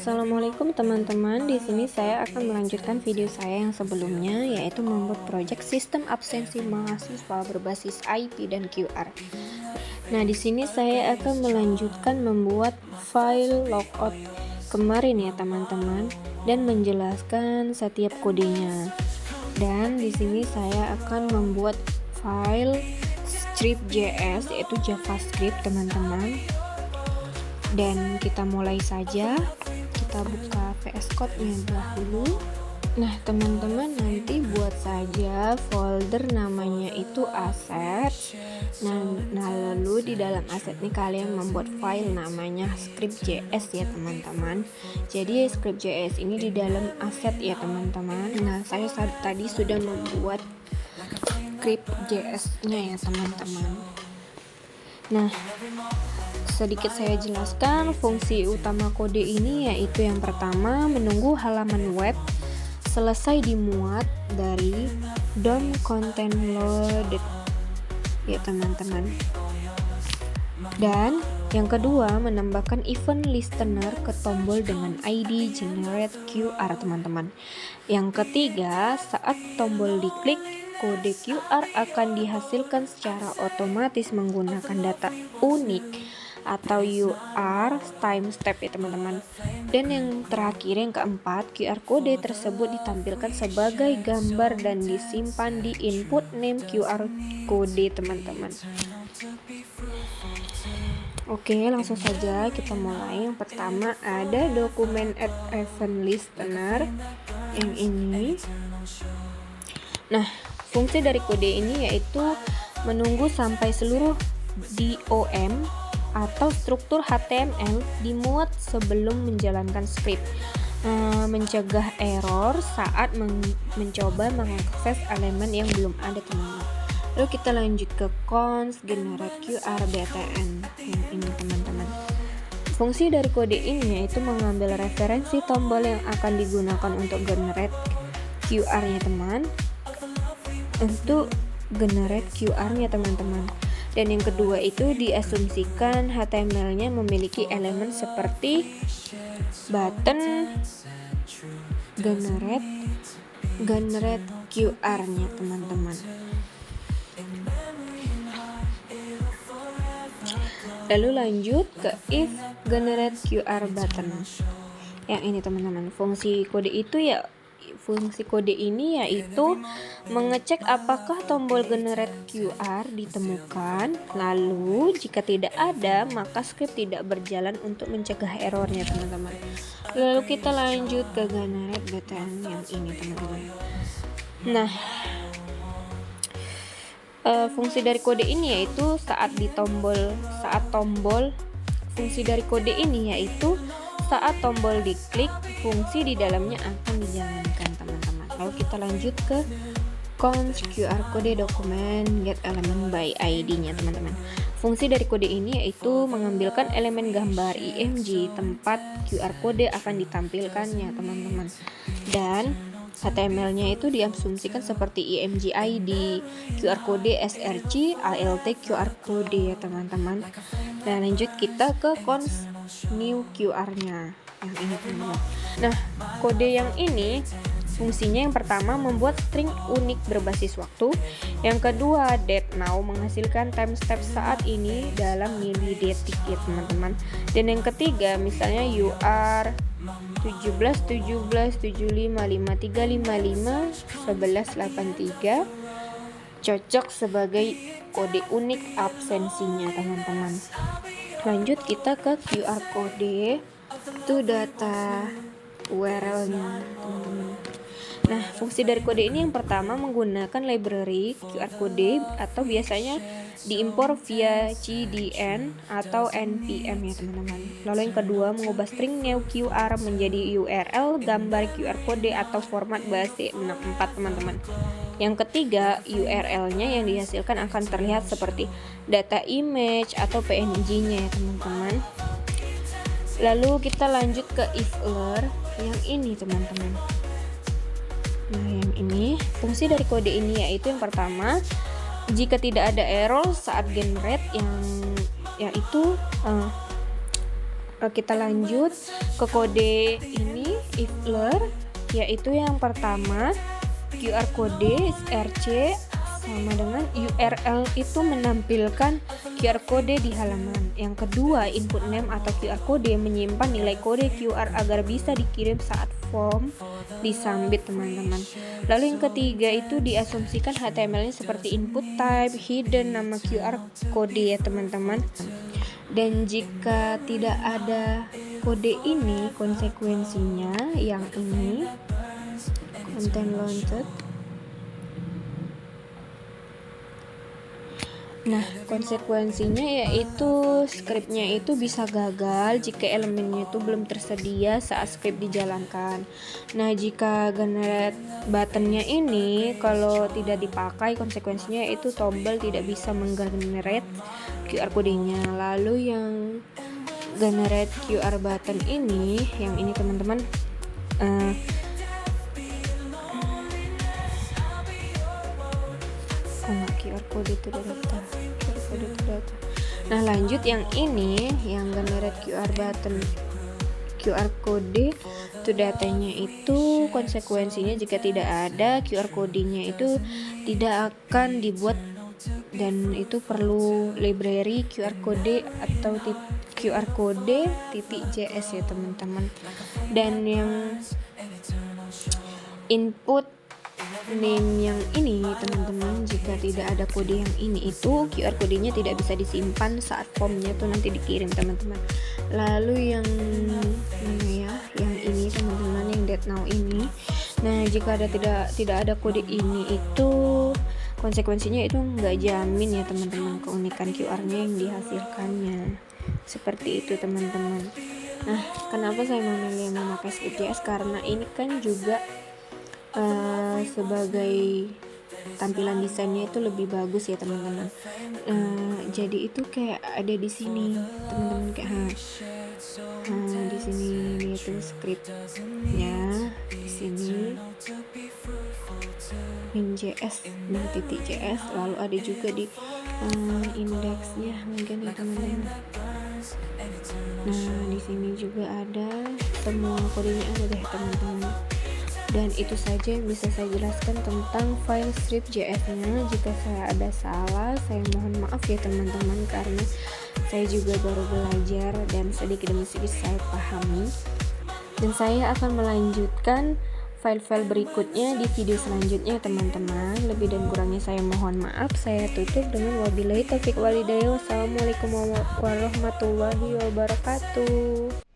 Assalamualaikum teman-teman. Di sini saya akan melanjutkan video saya yang sebelumnya, yaitu membuat proyek sistem absensi mahasiswa berbasis IP dan QR. Nah, di sini saya akan melanjutkan membuat file logout kemarin ya teman-teman, dan menjelaskan setiap kodenya. Dan di sini saya akan membuat file script.js, yaitu JavaScript teman-teman. Dan kita mulai saja. Kita buka VS Code-nya dahulu. Nah teman-teman, nanti buat saja folder namanya itu asset. Nah lalu di dalam asset ini kalian membuat file namanya script.js ya teman-teman. Jadi script.js ini di dalam asset ya teman-teman. Nah saya tadi sudah membuat script.js-nya ya teman-teman. Nah, sedikit saya jelaskan fungsi utama kode ini, yaitu yang pertama, menunggu halaman web selesai dimuat dari DOM content loaded ya teman-teman. Dan yang kedua, menambahkan event listener ke tombol dengan ID generate QR teman-teman. Yang ketiga, saat tombol diklik, kode QR akan dihasilkan secara otomatis menggunakan data unik atau UR timestamp ya teman-teman. Dan yang terakhir, yang keempat, QR kode tersebut ditampilkan sebagai gambar dan disimpan di input name QR kode teman-teman. Oke, langsung saja kita mulai. Yang pertama ada dokumen add event listener yang ini. Nah, fungsi dari kode ini yaitu menunggu sampai seluruh DOM atau struktur HTML dimuat sebelum menjalankan script, mencegah error saat mencoba mengakses elemen yang belum ada teman-teman. Lalu kita lanjut ke const generate QR btn yang ini teman-teman. Fungsi dari kode ini yaitu mengambil referensi tombol yang akan digunakan untuk generate QR-nya teman, untuk generate QR-nya teman-teman. Dan yang kedua itu diasumsikan HTML-nya memiliki elemen seperti button, generate QR-nya teman-teman. Lalu lanjut ke if generate QR button. Yang ini teman-teman, fungsi kode ini yaitu mengecek apakah tombol generate QR ditemukan. Lalu jika tidak ada, maka script tidak berjalan untuk mencegah errornya teman-teman. Lalu kita lanjut ke generate button yang ini teman-teman. Nah, fungsi dari kode ini yaitu saat tombol diklik, fungsi di dalamnya akan dijalankan teman-teman. Lalu kita lanjut ke const QR kode dokumen get element by ID-nya teman-teman. Fungsi dari kode ini yaitu mengambilkan elemen gambar IMG tempat QR kode akan ditampilkannya teman-teman. Dan HTML-nya itu diasumsikan seperti IMG ID, QR kode SRC, ALT QR kode ya teman-teman. Dan lanjut kita ke const new QR-nya yang ini teman-teman. Nah, kode yang ini fungsinya yang pertama membuat string unik berbasis waktu. Yang kedua, date now menghasilkan timestamp saat ini dalam milidetik ya teman-teman. Dan yang ketiga, misalnya UR 17 75 53 55 11 83 cocok sebagai kode unik absensinya teman-teman. Lanjut kita ke QR kode, itu data URL-nya teman-teman. Nah, fungsi dari kode ini yang pertama menggunakan library QR kode atau biasanya diimpor via CDN atau NPM ya teman-teman. Lalu yang kedua, mengubah string new QR menjadi URL gambar QR kode atau format base64 teman-teman. Yang ketiga, URL-nya yang dihasilkan akan terlihat seperti data image atau PNG-nya ya teman-teman. Lalu kita lanjut ke if-ler yang ini teman-teman. Nah, yang ini fungsi dari kode ini yaitu yang pertama, jika tidak ada error saat generate, yaitu Kita lanjut ke kode ini ifler, yaitu yang pertama QR kode RC sama dengan URL itu menampilkan QR kode di halaman. Yang kedua, input name atau QR kode menyimpan nilai kode QR agar bisa dikirim saat form disubmit, teman-teman. Lalu yang ketiga itu diasumsikan HTML-nya seperti input type, hidden, nama QR kode ya teman-teman. Dan jika tidak ada kode ini, konsekuensinya yang ini content launched. Nah, konsekuensinya yaitu skripnya itu bisa gagal jika elemennya itu belum tersedia saat skrip dijalankan. Nah, jika generate buttonnya ini kalau tidak dipakai, konsekuensinya yaitu tombol tidak bisa menggenerate QR kodenya. Lalu yang generate QR button ini, yang ini teman-teman, QR kode itu data. Nah, lanjut yang ini, yang generate QR button QR kode itu datanya itu konsekuensinya jika tidak ada QR kodenya itu tidak akan dibuat, dan itu perlu library QR kode atau QR kode .js ya teman-teman. Dan yang input name yang ini teman-teman, jika tidak ada kode yang ini itu QR kodenya tidak bisa disimpan saat formnya tuh nanti dikirim teman-teman. Lalu yang mana ya, yang ini teman-teman, yang date now ini. Nah, jika tidak ada kode ini itu konsekuensinya itu nggak jamin ya teman-teman keunikan QR-nya yang dihasilkannya. Seperti itu teman-teman. Nah, kenapa saya memilih memakai Script.js? Karena ini kan juga sebagai tampilan desainnya itu lebih bagus ya teman-teman. Jadi itu kayak ada di sini teman-teman, kayak di sini ini tuh scriptnya, di sini min.js dan .js, lalu ada juga di indeksnya mungkin ya teman-teman. Nah, di sini juga ada semua kodenya, ada deh teman-teman. Dan itu saja yang bisa saya jelaskan tentang file Script.js-nya. Jika saya ada salah, saya mohon maaf ya teman-teman, karena saya juga baru belajar dan sedikit demi sedikit saya pahami. Dan saya akan melanjutkan file-file berikutnya di video selanjutnya teman-teman. Lebih dan kurangnya saya mohon maaf. Saya tutup dengan wabillahi taufiq walhidayah. Wassalamualaikum warahmatullahi wabarakatuh.